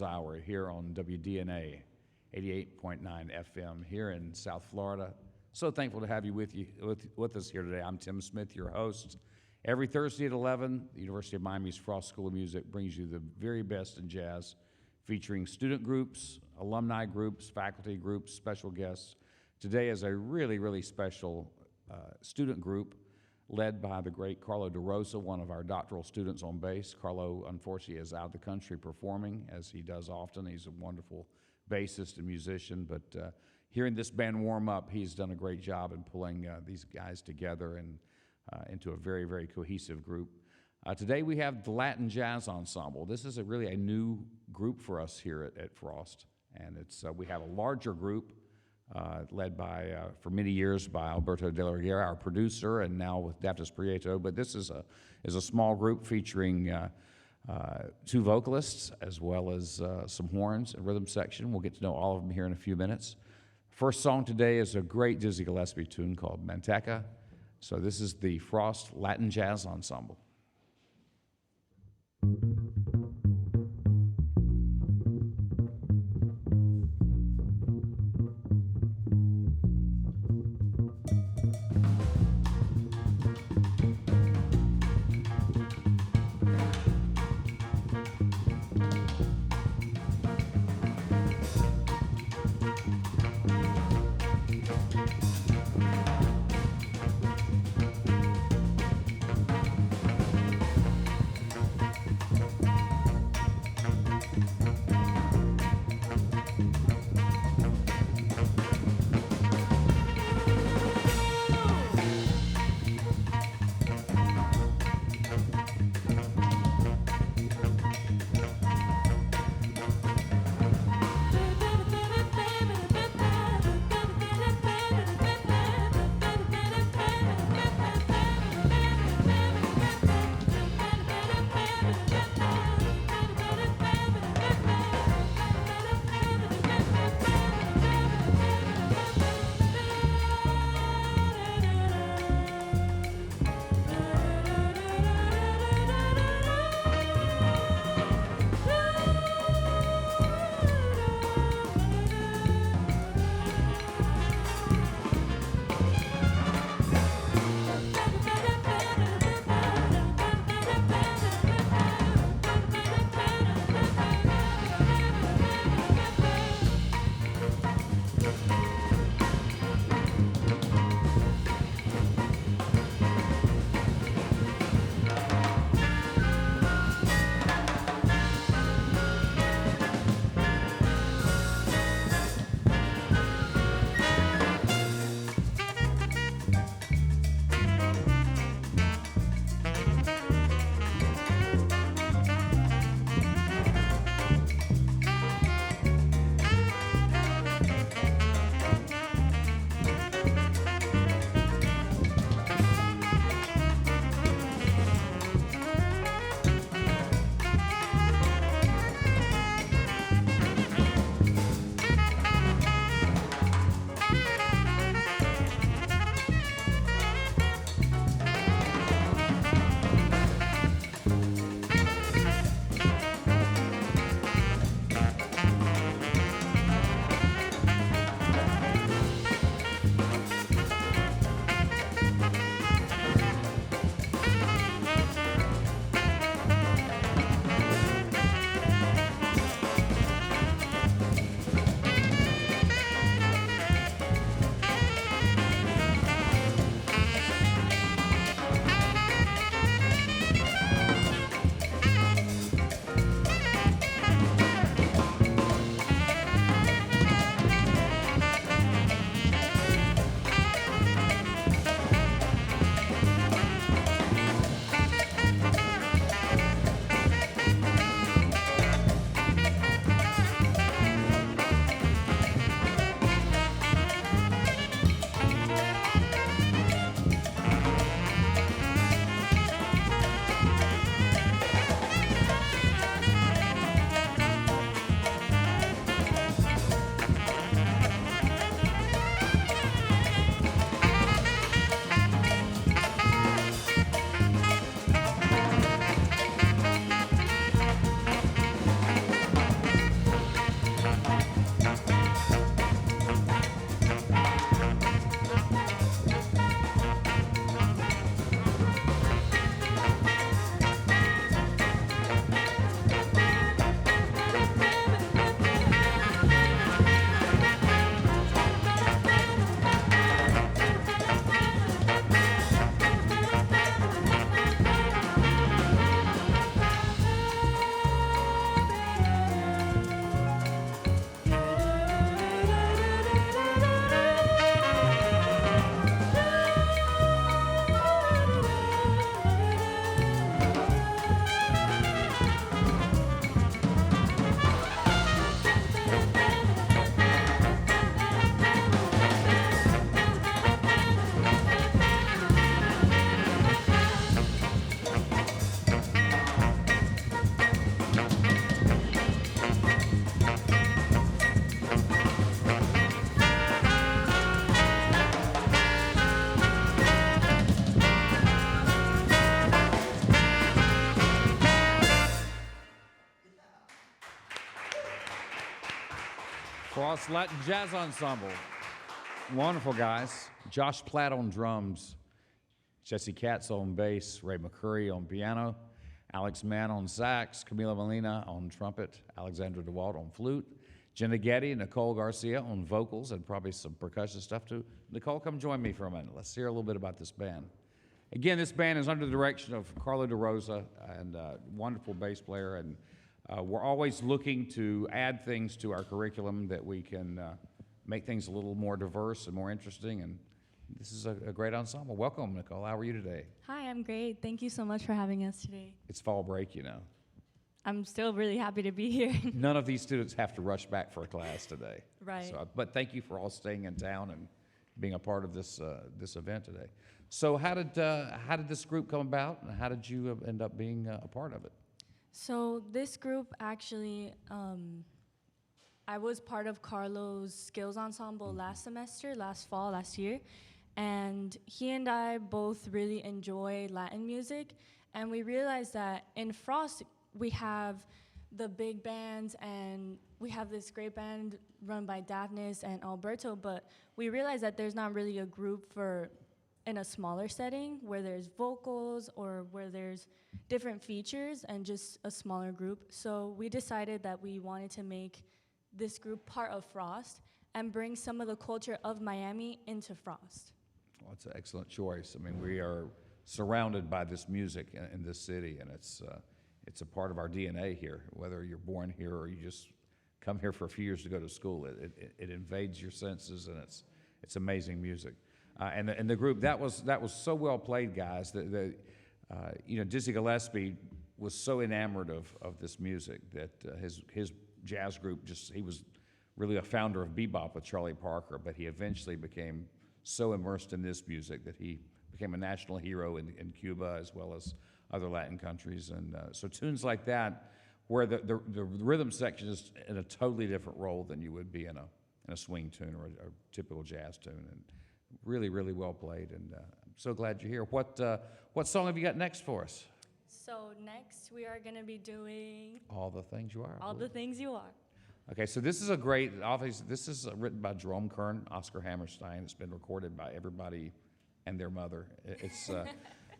Jazz Hour here on WDNA 88.9 FM here in South Florida. So thankful to have you with us here today. I'm Tim Smith, your host. Every Thursday at 11, the University of Miami's Frost School of Music brings you the very best in jazz, featuring student groups, alumni groups, faculty groups, special guests. Today is a really, really special student group led by the great Carlo DeRosa, one of our doctoral students on bass. Carlo, unfortunately, is out of the country performing, as he does often. He's a wonderful bassist and musician, but hearing this band warm up, he's done a great job in pulling these guys together and into a very, very cohesive group. Today we have the Latin Jazz Ensemble. This is really a new group for us here at Frost, and we have a larger group led by, for many years, by Alberto De La Riera, our producer, and now with Daptis Prieto. But this is a small group featuring two vocalists as well as some horns and rhythm section. We'll get to know all of them here in a few minutes. First song today is a great Dizzy Gillespie tune called Manteca. So this is the Frost Latin Jazz Ensemble. Frost Latin Jazz Ensemble. Wonderful guys. Josh Platt on drums, Jesse Katz on bass, Ray McCurrie on piano, Alex Mann on sax, Camilo Molina on trumpet, Alexandria DeWalt on flute, Jenna Getty, Nicolle Garcia on vocals, and probably some percussion stuff too. Nicolle, come join me for a minute. Let's hear a little bit about this band. Again, this band is under the direction of Carlo DeRosa, and wonderful bass player, and we're always looking to add things to our curriculum that we can make things a little more diverse and more interesting, and this is a great ensemble. Welcome, Nicolle. How are you today? Hi, I'm great. Thank you so much for having us today. It's fall break, you know. I'm still really happy to be here. None of these students have to rush back for a class today. Right. So, but thank you for all staying in town and being a part of this this event today. So how did this group come about, and how did you end up being a part of it? So this group actually, I was part of Carlo's skills ensemble last fall, last year, and he and I both really enjoy Latin music, and we realized that in Frost we have the big bands, and we have this great band run by Daphnis and Alberto, but we realized that there's not really a group for in a smaller setting where there's vocals or where there's different features and just a smaller group. So we decided that we wanted to make this group part of Frost and bring some of the culture of Miami into Frost. Well, it's an excellent choice. I mean, we are surrounded by this music in this city, and it's a part of our DNA here. Whether you're born here or you just come here for a few years to go to school, it invades your senses, and it's amazing music. And the group that was so well played, guys. You know, Dizzy Gillespie was so enamored of this music that his jazz group he was really a founder of bebop with Charlie Parker, but he eventually became so immersed in this music that he became a national hero in Cuba as well as other Latin countries. And so tunes like that, where the rhythm section is in a totally different role than you would be in a swing tune or a typical jazz tune, and really, really well played, and I'm so glad you're here. What song have you got next for us? So next we are going to be doing All the Things You Are. All the Things You Are. Okay, so this is a great, obviously, this is written by Jerome Kern, Oscar Hammerstein. It's been recorded by everybody and their mother. It's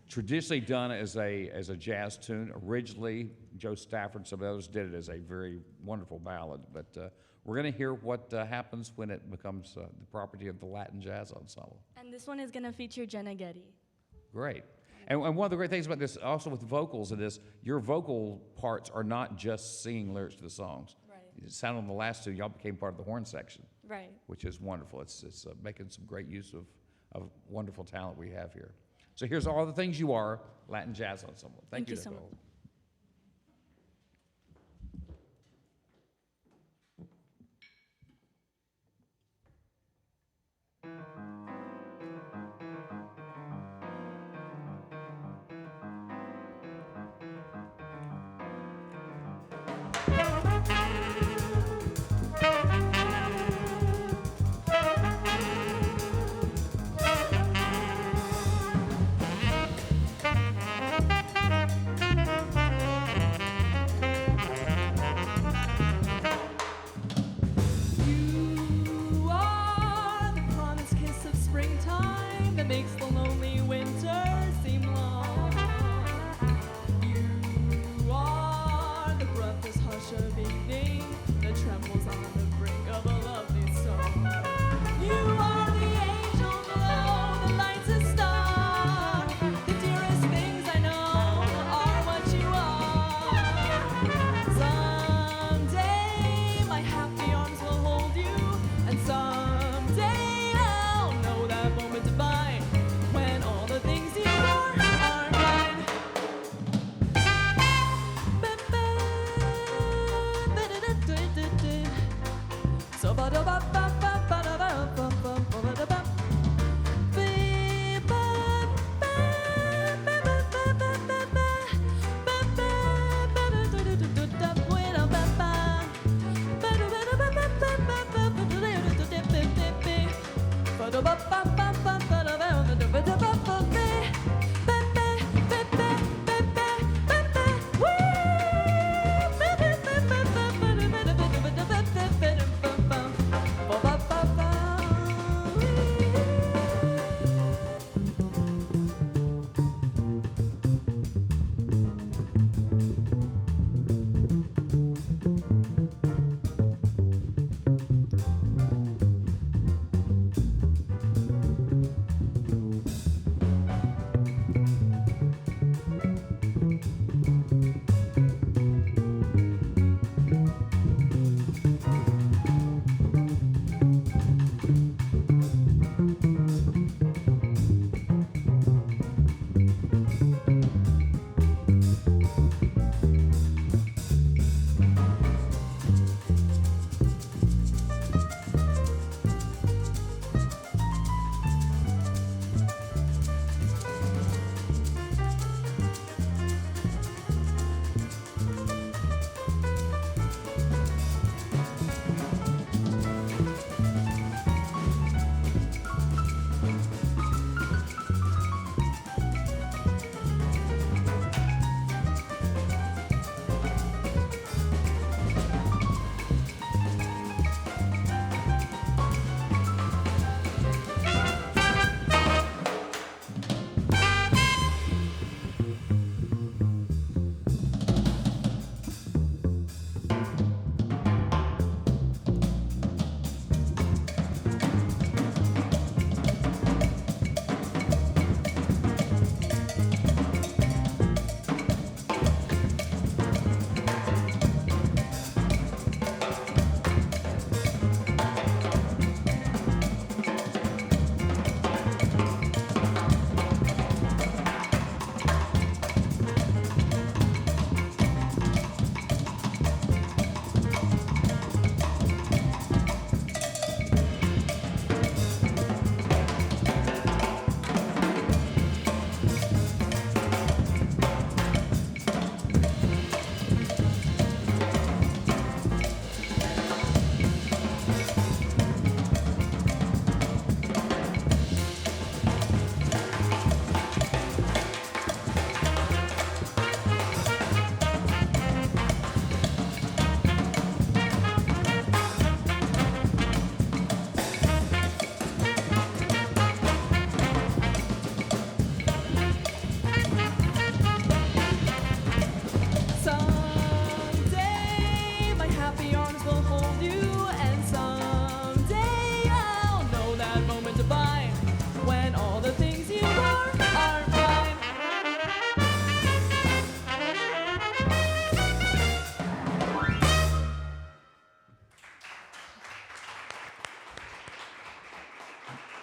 traditionally done as a jazz tune. Originally, Joe Stafford and some others did it as a very wonderful ballad, but we're going to hear what happens when it becomes the property of the Latin Jazz Ensemble. And this one is going to feature Jenna Getty. Great. And one of the great things about this, also with vocals in this, your vocal parts are not just singing lyrics to the songs. Right. It sounded on the last two, y'all became part of the horn section. Right. Which is wonderful. It's making some great use of wonderful talent we have here. So here's All the Things You Are, Latin Jazz Ensemble. Thank you, so much. Nicolle.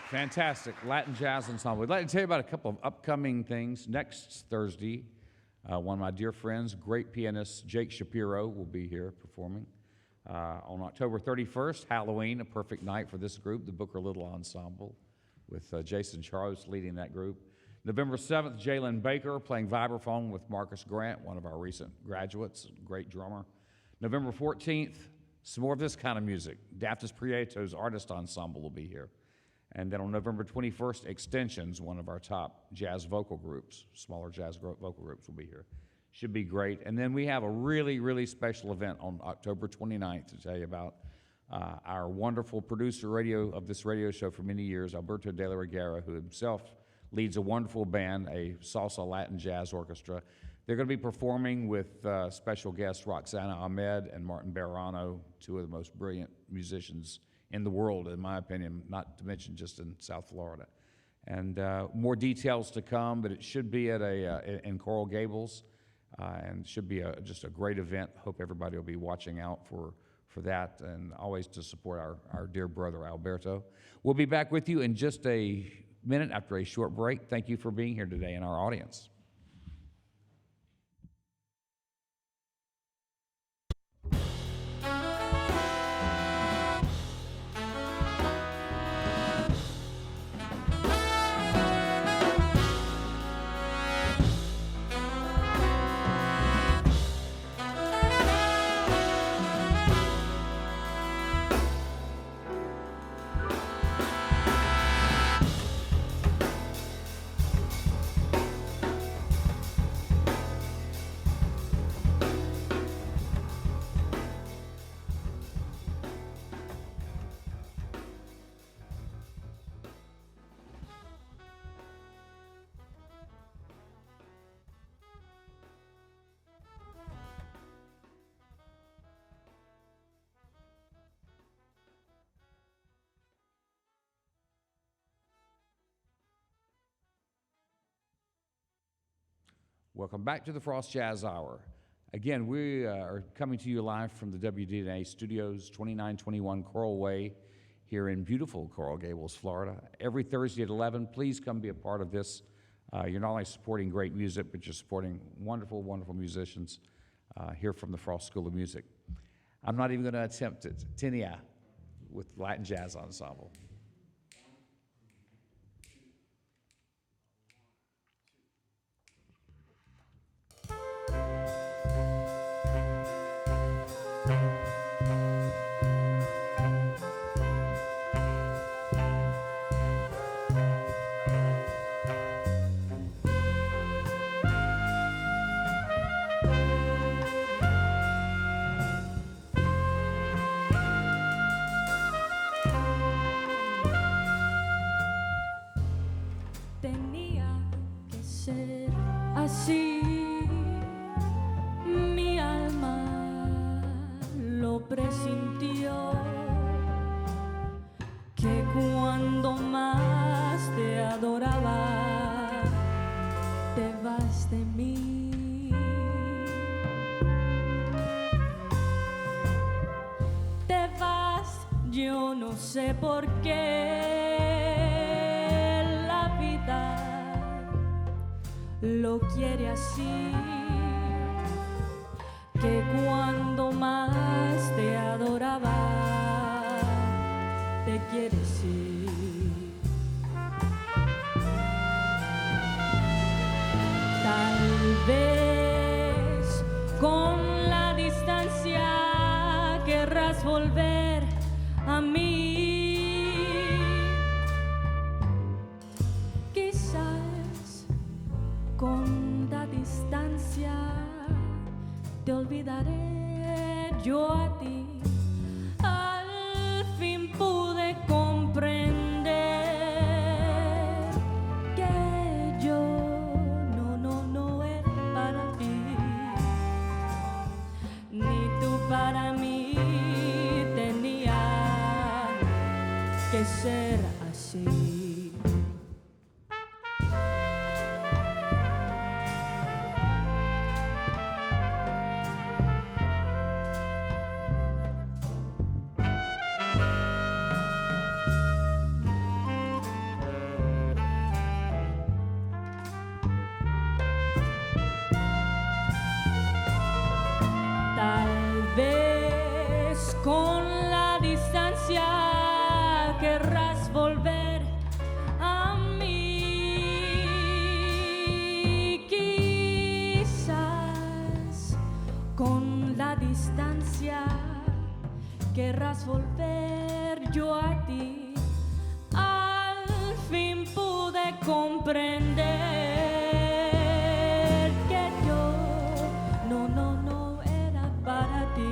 Fantastic. Latin Jazz Ensemble. I'd like to tell you about a couple of upcoming things. Next Thursday, one of my dear friends, great pianist Jake Shapiro, will be here performing. On October 31st, Halloween, a perfect night for this group, the Booker Little Ensemble, with Jason Charles leading that group. November 7th, Jalen Baker playing vibraphone with Marcus Grant, one of our recent graduates, great drummer. November 14th, some more of this kind of music. Daftis Prieto's Artist Ensemble will be here. And then on November 21st, Extensions, one of our top jazz vocal groups, smaller jazz vocal groups will be here. Should be great. And then we have a really, really special event on October 29th to tell you about our wonderful producer of this radio show for many years, Alberto de la Reguera, who himself leads a wonderful band, a salsa Latin jazz orchestra. They're going to be performing with special guests Roxana Ahmed and Martin Barano, two of the most brilliant musicians in the world, in my opinion, not to mention just in South Florida. And more details to come, but it should be at in Coral Gables, and should be just a great event. Hope everybody will be watching out for that, and always to support our dear brother Alberto. We'll be back with you in just a minute after a short break. Thank you for being here today in our audience. Welcome back to the Frost Jazz Hour. Again, we are coming to you live from the WDNA studios, 2921 Coral Way, here in beautiful Coral Gables, Florida. Every Thursday at 11, please come be a part of this. You're not only supporting great music, but you're supporting wonderful, wonderful musicians here from the Frost School of Music. I'm not even going to attempt it. Tenia with Latin Jazz Ensemble. Así mi alma lo presintió, que cuando más te adoraba, te vas de mí. Te vas, yo no sé por qué. Lo quiere así, que cuando más te adoraba, te quiere así. Tal vez con la distancia querrás volver a mí. Con la distancia te olvidaré yo a ti. Al fin pude comprender que yo no era para ti, ni tú para mí. Tenía que ser así. yo a ti. Al fin pude comprender que yo no era para ti,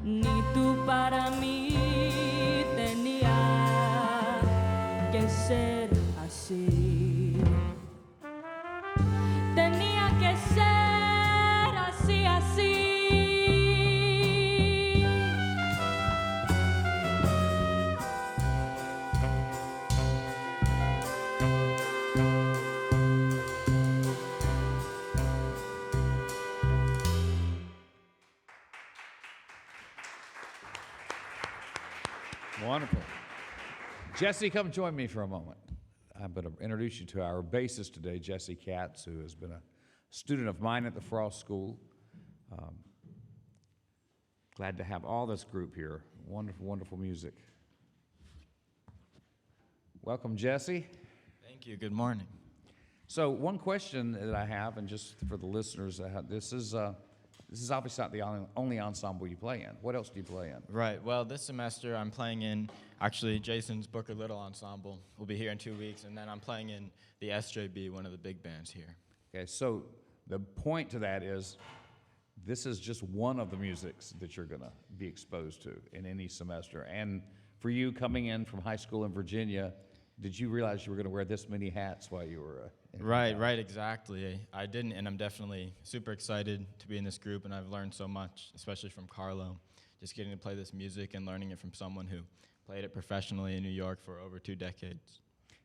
ni tú para mí. Tenía que ser así. Tenía que ser así, así. Wonderful. Jesse, come join me for a moment. I'm going to introduce you to our bassist today, Jesse Katz, who has been a student of mine at the Frost School. Glad to have all this group here. Wonderful, wonderful music. Welcome, Jesse. Thank you. Good morning. So one question that I have, and just for the listeners, this is obviously not the only ensemble you play in. What else do you play in? Right. Well, this semester I'm playing in actually Jason's Booker Little Ensemble. We'll be here in 2 weeks, and then I'm playing in the SJB, one of the big bands here. Okay, so the point to that is this is just one of the musics that you're going to be exposed to in any semester. And for you coming in from high school in Virginia, did you realize you were going to wear this many hats while you were in Right, exactly. I didn't, and I'm definitely super excited to be in this group, and I've learned so much, especially from Carlo, just getting to play this music and learning it from someone who played it professionally in New York for over 2 decades.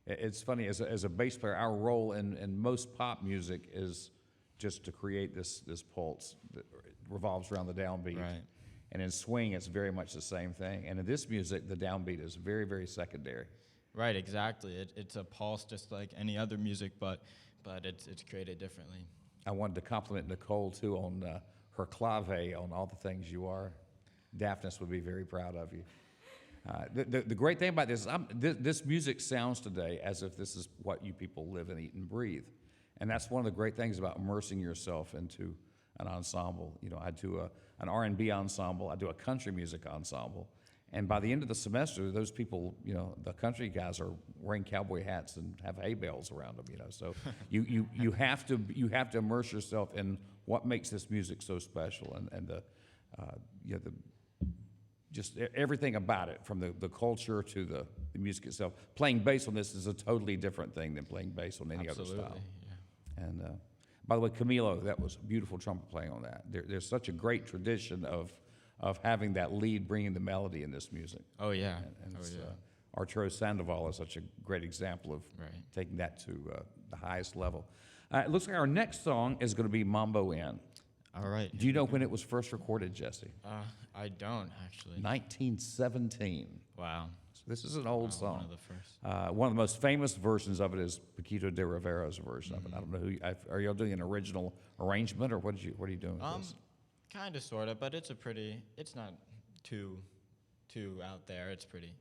It's funny, as a bass player, our role in most pop music is just to create this pulse that revolves around the downbeat. Right. And in swing, it's very much the same thing. And in this music, the downbeat is very, very secondary. Right, exactly. It's a pulse just like any other music, but it's created differently. I wanted to compliment Nicolle, too, on her clave, on all the things you are. Daphnis would be very proud of you. The great thing about this is this music sounds today as if this is what you people live and eat and breathe. And that's one of the great things about immersing yourself into an ensemble. You know, I do an R&B ensemble, I do a country music ensemble, and by the end of the semester, those people, you know, the country guys are wearing cowboy hats and have hay bales around them, you know. So you have to immerse yourself in what makes this music so special, and the just everything about it, from the culture to the music itself. Playing bass on this is a totally different thing than playing bass on any other style. Yeah. And by the way, Camilo, that was beautiful trumpet playing on that. There's such a great tradition of having that lead bringing the melody in this music. Oh, yeah. And Oh, it's, yeah. Arturo Sandoval is such a great example of Right. taking that to the highest level. It looks like our next song is going to be Mambo In. All right. Do you know when it was first recorded, Jesse? I don't, actually. 1917. Wow. So this is an old song. One of the first. One of the most famous versions of it is Paquito de Rivera's version of it. I don't know are y'all doing an original arrangement, or what are you doing with this? Kind of, sort of, but it's not too out there. It's pretty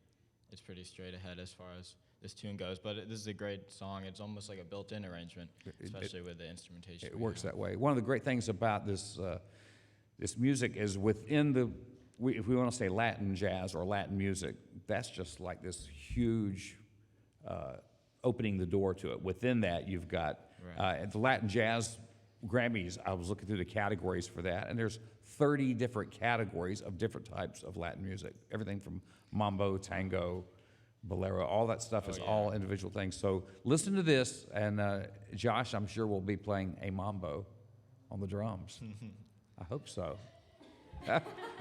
straight ahead as far as this tune goes. But this is a great song. It's almost like a built-in arrangement, especially with the instrumentation. It works that way. One of the great things about this music is within if we want to say Latin jazz or Latin music, that's just like this huge opening the door to it. Within that, you've got the Latin jazz Grammys. I was looking through the categories for that, and there's 30 different categories of different types of Latin music. Everything from mambo, tango, bolero, all that stuff is all individual things. So listen to this, and Josh, I'm sure, will be playing a mambo on the drums. I hope so.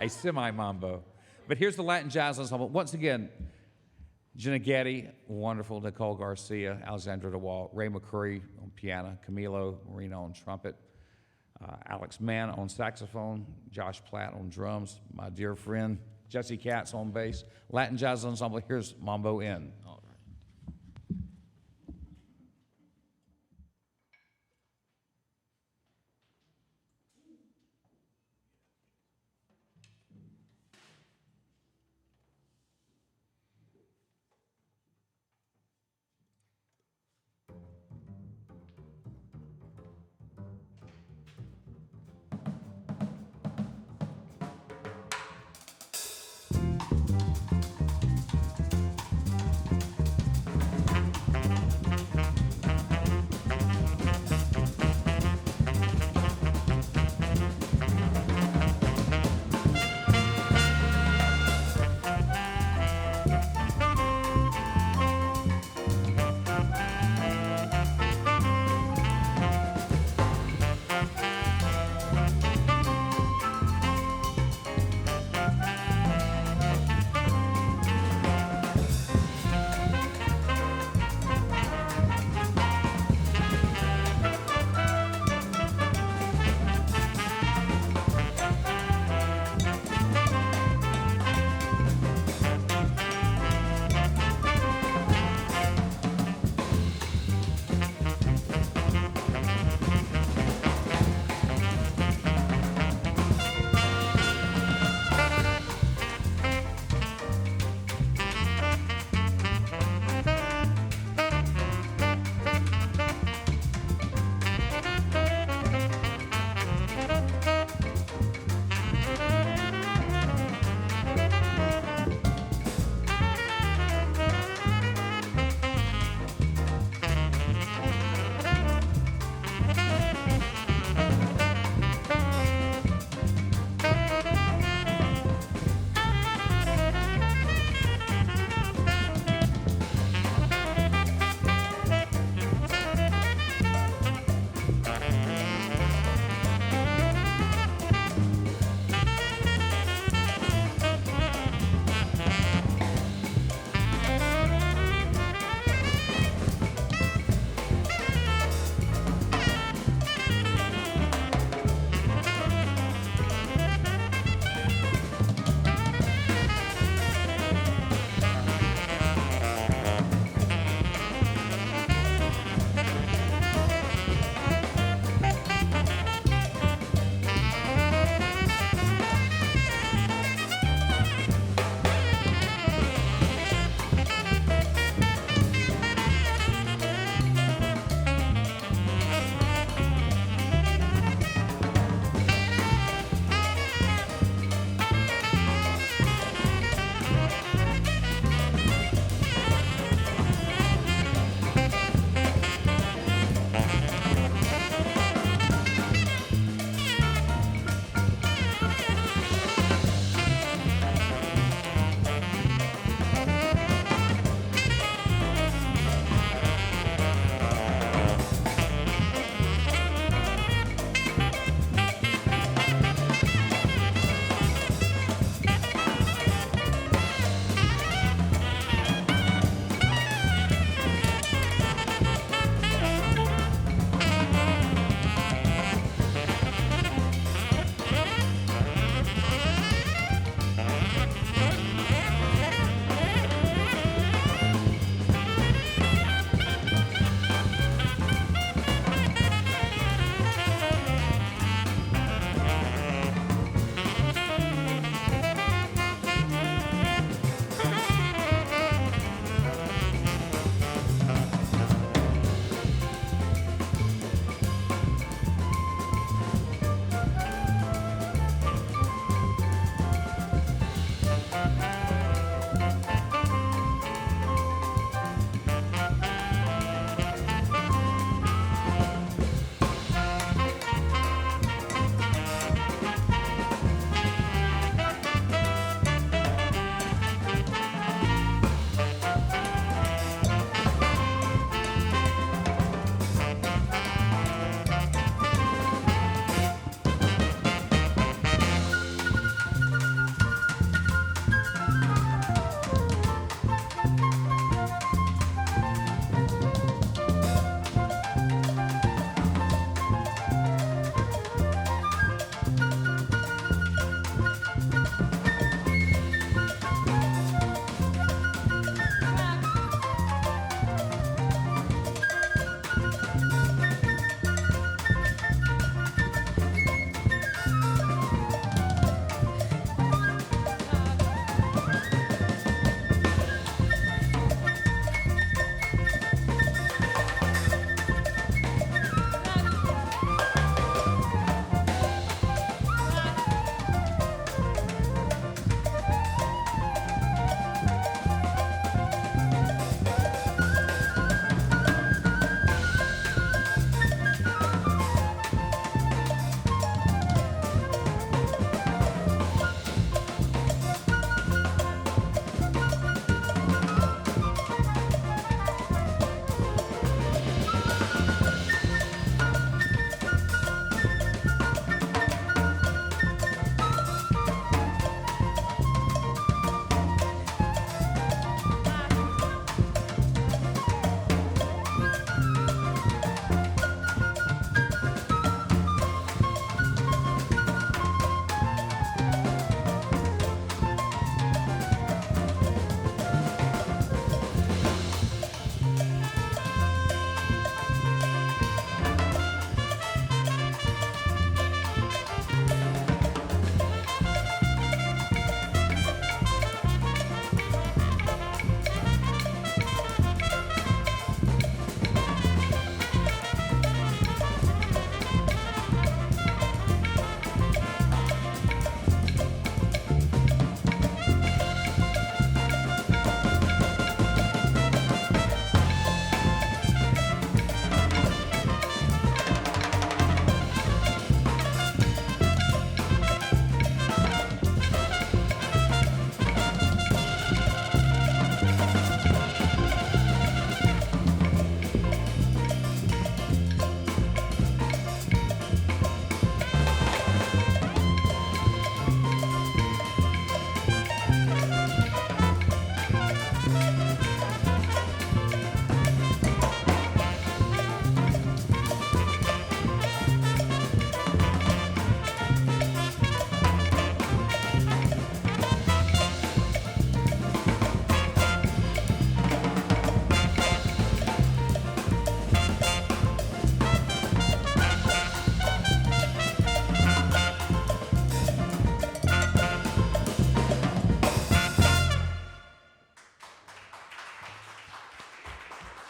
A semi-mambo. But here's the Latin Jazz Ensemble. Once again, Jenna Getty, wonderful, Nicolle Garcia, Alexandria DeWalt, Ray McCurrie on piano, Camilo Molina on trumpet, Mann on saxophone, Josh Platt on drums, my dear friend Jesse Katz on bass. Latin Jazz Ensemble, here's Mambo In. All right.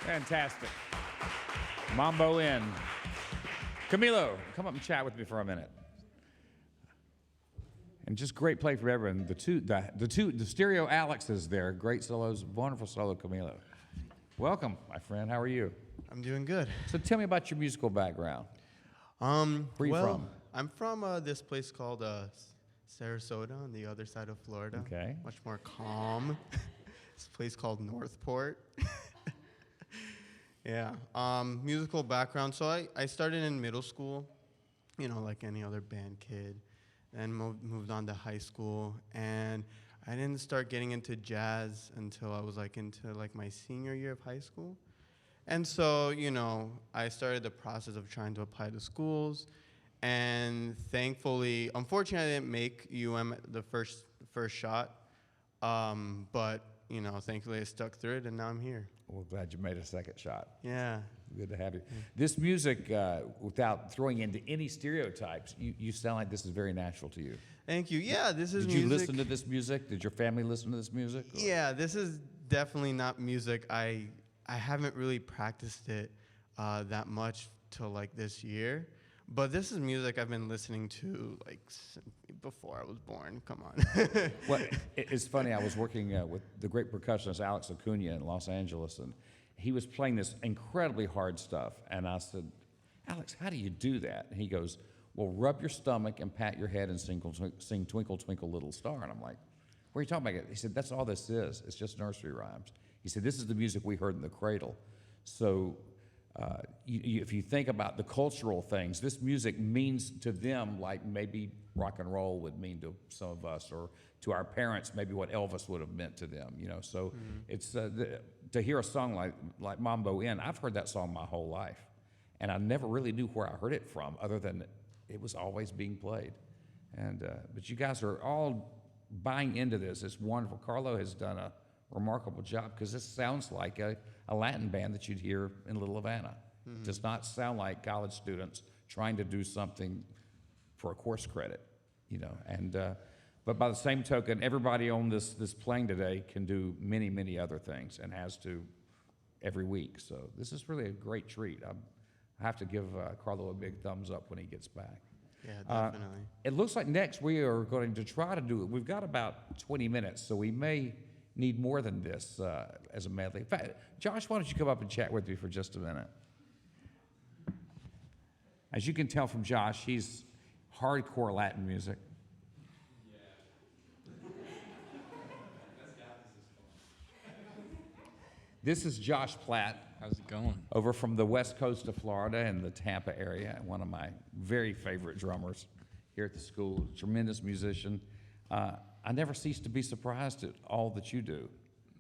Fantastic. Mambo in. Camilo, come up and chat with me for a minute. And just great play for everyone. The stereo Alex is there. Great solos, wonderful solo, Camilo. Welcome, my friend. How are you? I'm doing good. So tell me about your musical background. Where are you from? I'm from this place called Sarasota on the other side of Florida. Okay. Much more calm. It's a place called Northport. Yeah. Musical background. So I started in middle school, like any other band kid. Then moved on to high school, and I didn't start getting into jazz until I was into my senior year of high school. And so, I started the process of trying to apply to schools, and thankfully, unfortunately, I didn't make the first shot, but thankfully I stuck through it, and now I'm here. Well, glad you made a second shot. Yeah. Good to have you. This music, without throwing into any stereotypes, you sound like this is very natural to you. Thank you. Yeah, this is Did music. you listen to this music? Did your family listen to this music? Or? Yeah, this is definitely not music. I haven't really practiced it that much till this year, but this is music I've been listening to before I was born. Come on. Well, it's funny. I was working with the great percussionist Alex Acuna in Los Angeles, and he was playing this incredibly hard stuff. And I said, Alex, how do you do that? And he goes, well, rub your stomach and pat your head and sing Twinkle, Twinkle, Little Star. And I'm like, what are you talking about? He said, that's all this is. It's just nursery rhymes. He said, this is the music we heard in the cradle. So if you think about the cultural things, this music means to them like maybe rock and roll would mean to some of us, or to our parents maybe what Elvis would have meant to them. So it's to hear a song like Mambo Inn. I've heard that song my whole life, and I never really knew where I heard it from, other than it was always being played. And but you guys are all buying into this. It's wonderful. Carlo has done a remarkable job, because this sounds like a Latin band that you'd hear in Little Havana. It does not sound like college students trying to do something for a course credit, And but by the same token, everybody on this playing today can do many, many other things, and has to every week. So this is really a great treat. I have to give Carlo a big thumbs up when he gets back. Yeah, definitely. It looks like next we are going to try to do it. We've got about 20 minutes, so we may need more than this as a medley. In fact, Josh, why don't you come up and chat with me for just a minute? As you can tell from Josh, he's hardcore Latin music. This is Josh Platt. How's it going? Over from the west coast of Florida and the Tampa area, one of my very favorite drummers here at the school, tremendous musician. I never cease to be surprised at all that you do.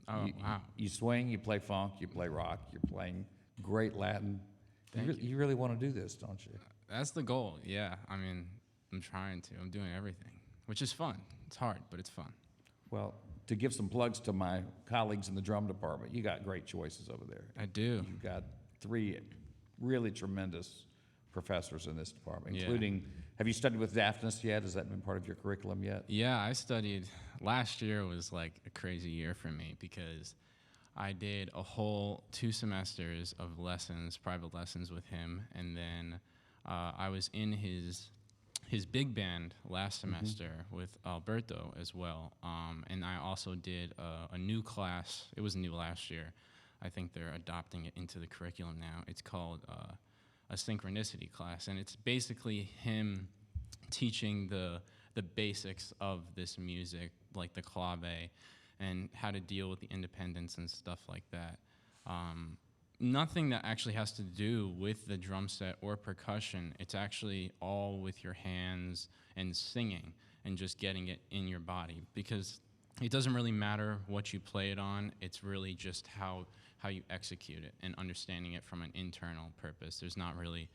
Oh, wow. You swing, you play funk, you play rock, you're playing great Latin. You really want to do this, don't you? That's the goal, yeah. I mean, I'm trying to. I'm doing everything, which is fun. It's hard, but it's fun. Well, to give some plugs to my colleagues in the drum department, you got great choices over there. I do. You've got 3 really tremendous professors in this department, Yeah. including, have you studied with Daphnis yet? Has that been part of your curriculum yet? Yeah, I studied. Last year was like a crazy year for me, because I did a whole 2 semesters of lessons, private lessons with him, and then I was in his big band last semester with Alberto as well, and I also did a new class. It was new last year. I think they're adopting it into the curriculum now. It's called a synchronicity class, and it's basically him teaching the basics of this music, like the clave, and how to deal with the independence and stuff like that. Nothing that actually has to do with the drum set or percussion. It's actually all with your hands and singing and just getting it in your body, because it doesn't really matter what you play it on. It's really just how you execute it and understanding it from an internal purpose. There's not really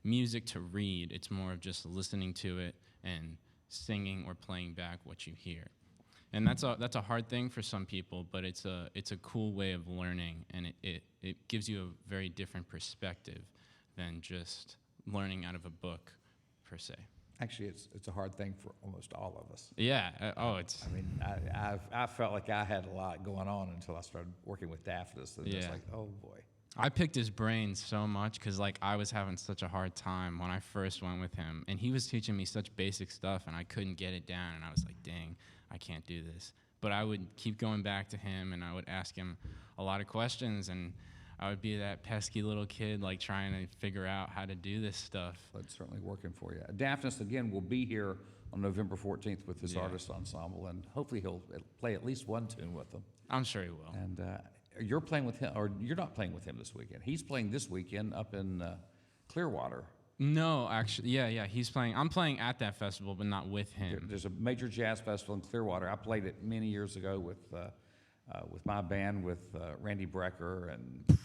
music to read. It's more of just listening to it and singing or playing back what you hear. And that's a hard thing for some people, but it's a cool way of learning, and it gives you a very different perspective than just learning out of a book per se. Actually, it's a hard thing for almost all of us. Yeah. I mean, I felt like I had a lot going on until I started working with Daphnis, and it's Yeah. like, oh boy. I picked his brain so much because, like, I was having such a hard time when I first went with him, and he was teaching me such basic stuff, and I couldn't get it down, and I was like, dang, I can't do this. But I would keep going back to him, and I would ask him a lot of questions, and I would be that pesky little kid, like, trying to figure out how to do this stuff. Well, it's certainly working for you. Daphnis, again, will be here on November 14th with his artist ensemble, and hopefully he'll play at least one tune with them. I'm sure he will. And you're playing with him, or you're not playing with him this weekend. He's playing this weekend up in Clearwater. No, actually, yeah. He's playing. I'm playing at that festival, but not with him. There's a major jazz festival in Clearwater. I played it many years ago with my band, with Randy Brecker and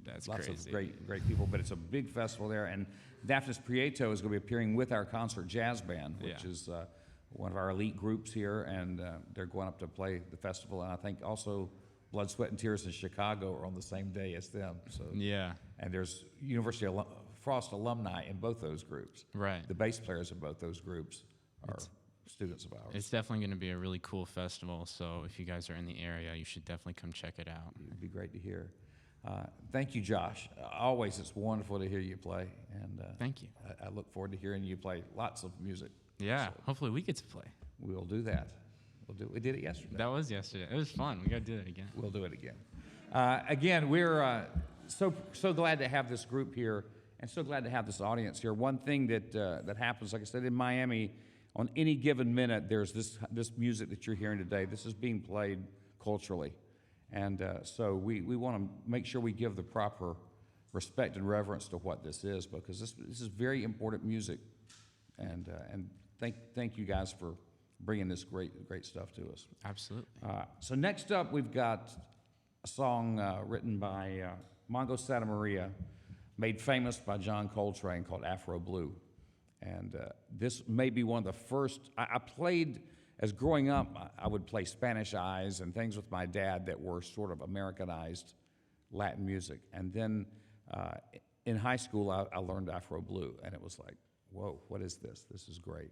That's lots crazy. of great people. But it's a big festival there, and Daphnis Prieto is going to be appearing with our concert jazz band, which is one of our elite groups here, and they're going up to play the festival. And I think also Blood, Sweat, and Tears in Chicago are on the same day as them. So Yeah. and there's University of Frost alumni in both those groups. Right. The bass players in both those groups are students of ours. It's definitely going to be a really cool festival, so if you guys are in the area, you should definitely come check it out. It'd be great to hear. Thank you, Josh. Always, it's wonderful to hear you play, and Thank you. I look forward to hearing you play lots of music Yeah, hopefully we get to play. We'll do that. We did it yesterday. That was yesterday. It was fun. We got to do it again. We'll do it again. Again, we're so glad to have this group here and so glad to have this audience here. One thing that happens, like I said, in Miami, on any given minute, there's this music that you're hearing today. This is being played culturally. And so we want to make sure we give the proper respect and reverence to what this is, because this is very important music. And thank you guys for bringing this great stuff to us. Absolutely. So next up, we've got a song written by Mongo Santa Maria, made famous by John Coltrane, called Afro Blue. And this may be one of the first, I played, as growing up, I would play Spanish Eyes and things with my dad that were sort of Americanized Latin music. And then in high school, I learned Afro Blue, and it was like, whoa, what is this? This is great.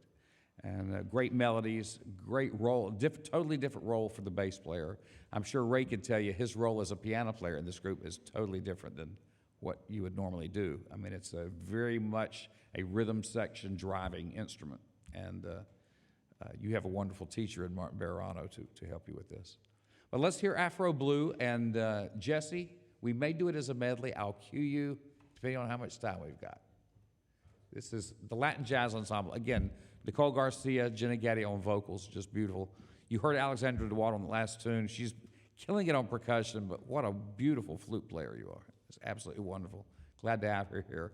And great melodies, great role, totally different role for the bass player. I'm sure Ray could tell you his role as a piano player in this group is totally different than what you would normally do. I mean, it's very much a rhythm section driving instrument. And you have a wonderful teacher in Martin Barrano to help you with this. But let's hear Afro Blue. And Jesse, we may do it as a medley. I'll cue you depending on how much time we've got. This is the Latin Jazz Ensemble. Again, Nicolle Garcia, Jenna Getty on vocals, just beautiful. You heard Alexandria DeWalt on the last tune. She's killing it on percussion, but what a beautiful flute player you are. It's absolutely wonderful. Glad to have her here.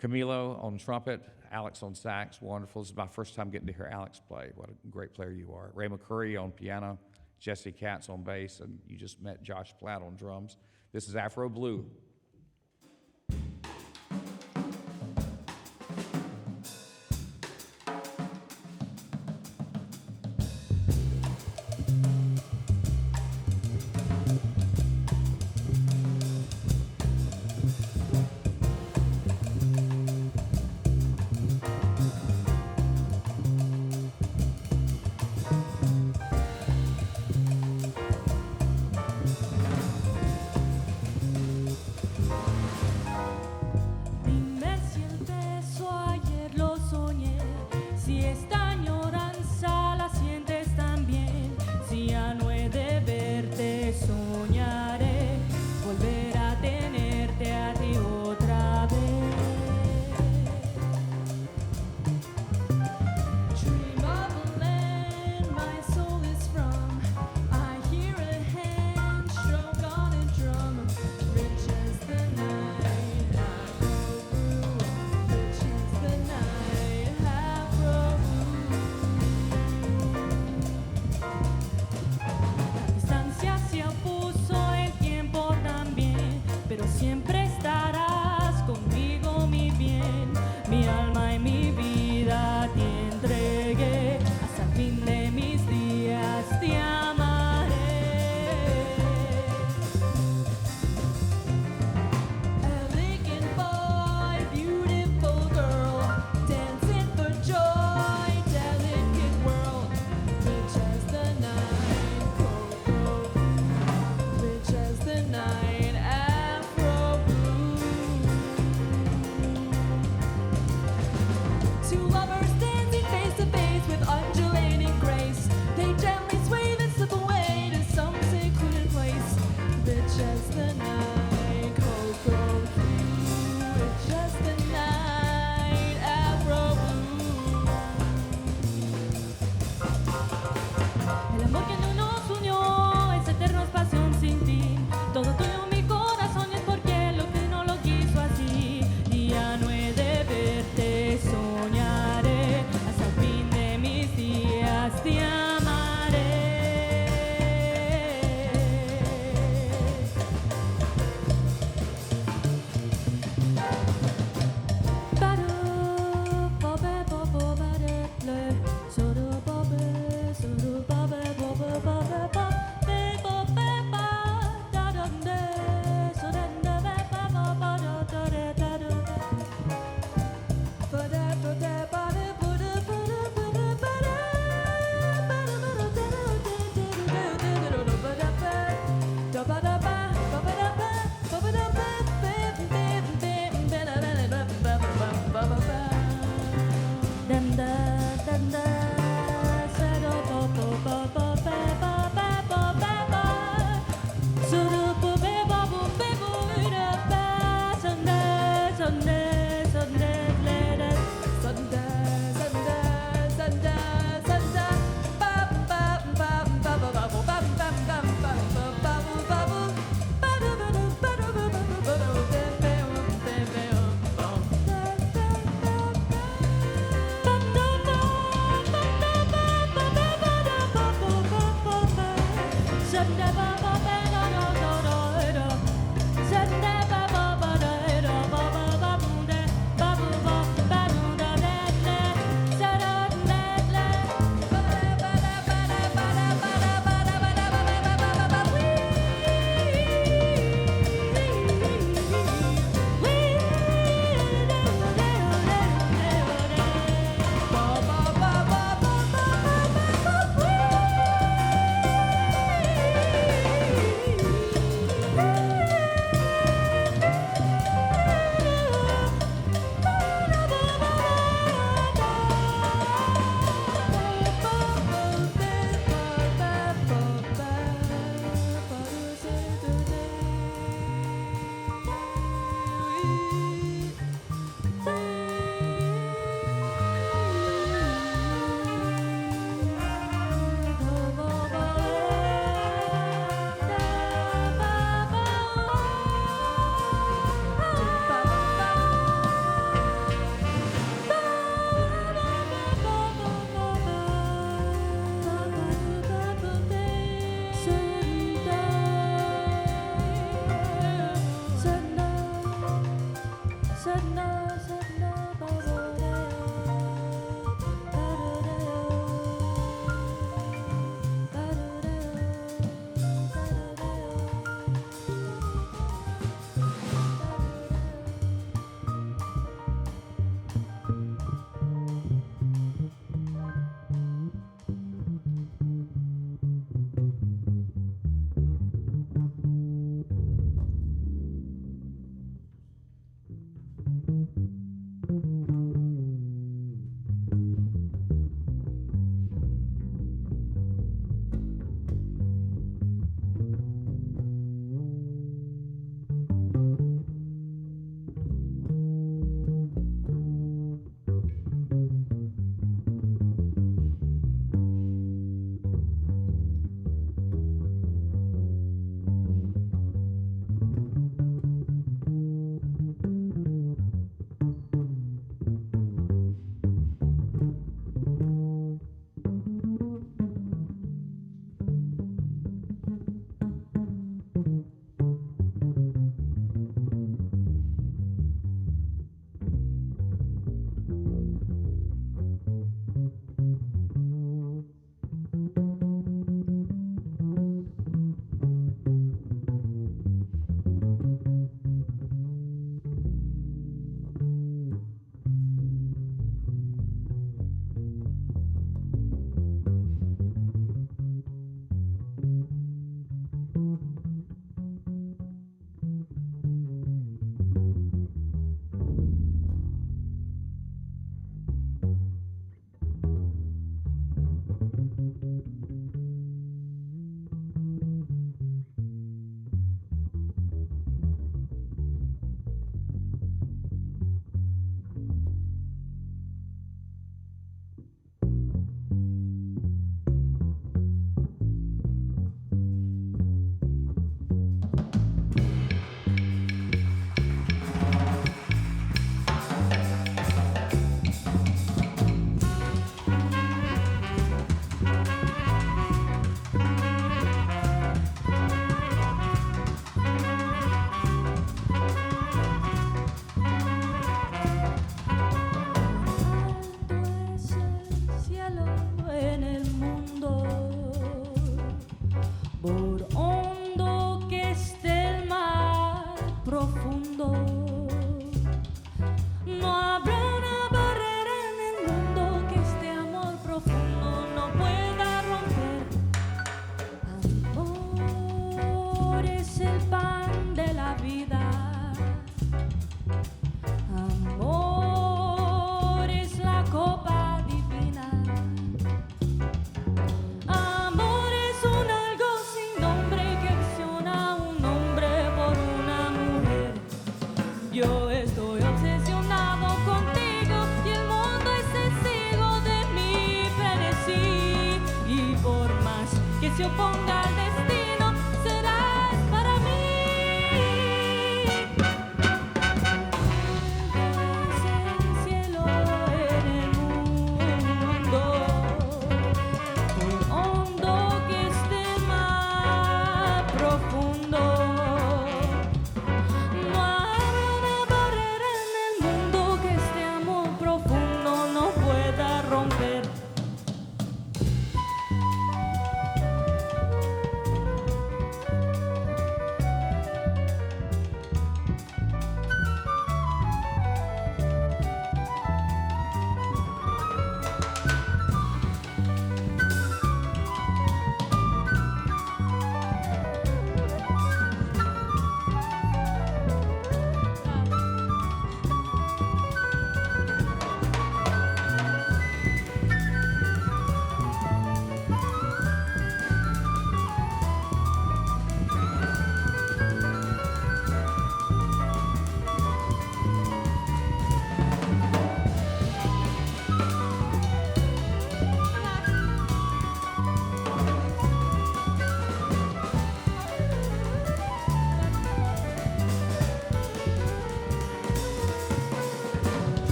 Camilo on trumpet, Alex on sax, wonderful. This is my first time getting to hear Alex play. What a great player you are. Ray McCurrie on piano, Jesse Katz on bass, and you just met Josh Platt on drums. This is Afro Blue.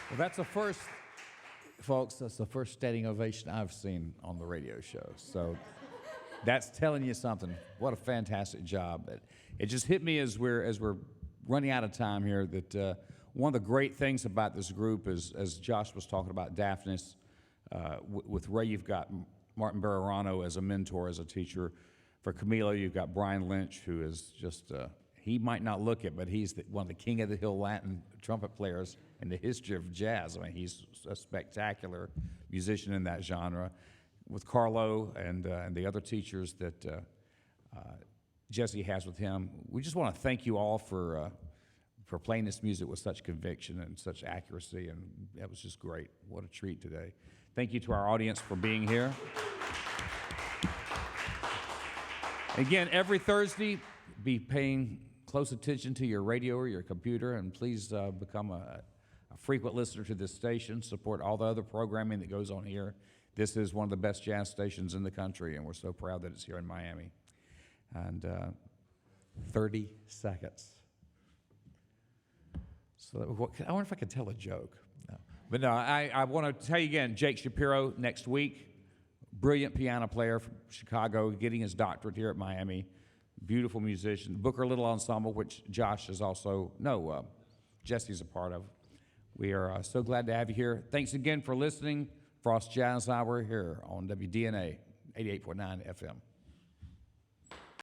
Well, that's the first, folks, that's the first standing ovation I've seen on the radio show. So that's telling you something. What a fantastic job. It just hit me as we're running out of time here that one of the great things about this group is, as Josh was talking about Daphnis, with Ray, you've got Martin Barrerano as a mentor, as a teacher. For Camilo, you've got Brian Lynch, who is just, he might not look it, but he's one of the king of the hill Latin trumpet players in the history of jazz. I mean, he's a spectacular musician in that genre. With Carlo and the other teachers that Jesse has with him, we just want to thank you all for playing this music with such conviction and such accuracy, and that was just great. What a treat today. Thank you to our audience for being here. Again, every Thursday, be paying close attention to your radio or your computer, and please become a frequent listener to this station. Support all the other programming that goes on here. This is one of the best jazz stations in the country, and we're so proud that it's here in Miami. And 30 seconds. So I wonder if I could tell a joke. No. But no, I want to tell you again, Jake Shapiro next week, brilliant piano player from Chicago, getting his doctorate here at Miami. Beautiful musician. Booker Little Ensemble, which Josh is also, Jesse's a part of. We are so glad to have you here. Thanks again for listening. Frost Jazz Hour here on WDNA 88.9 FM.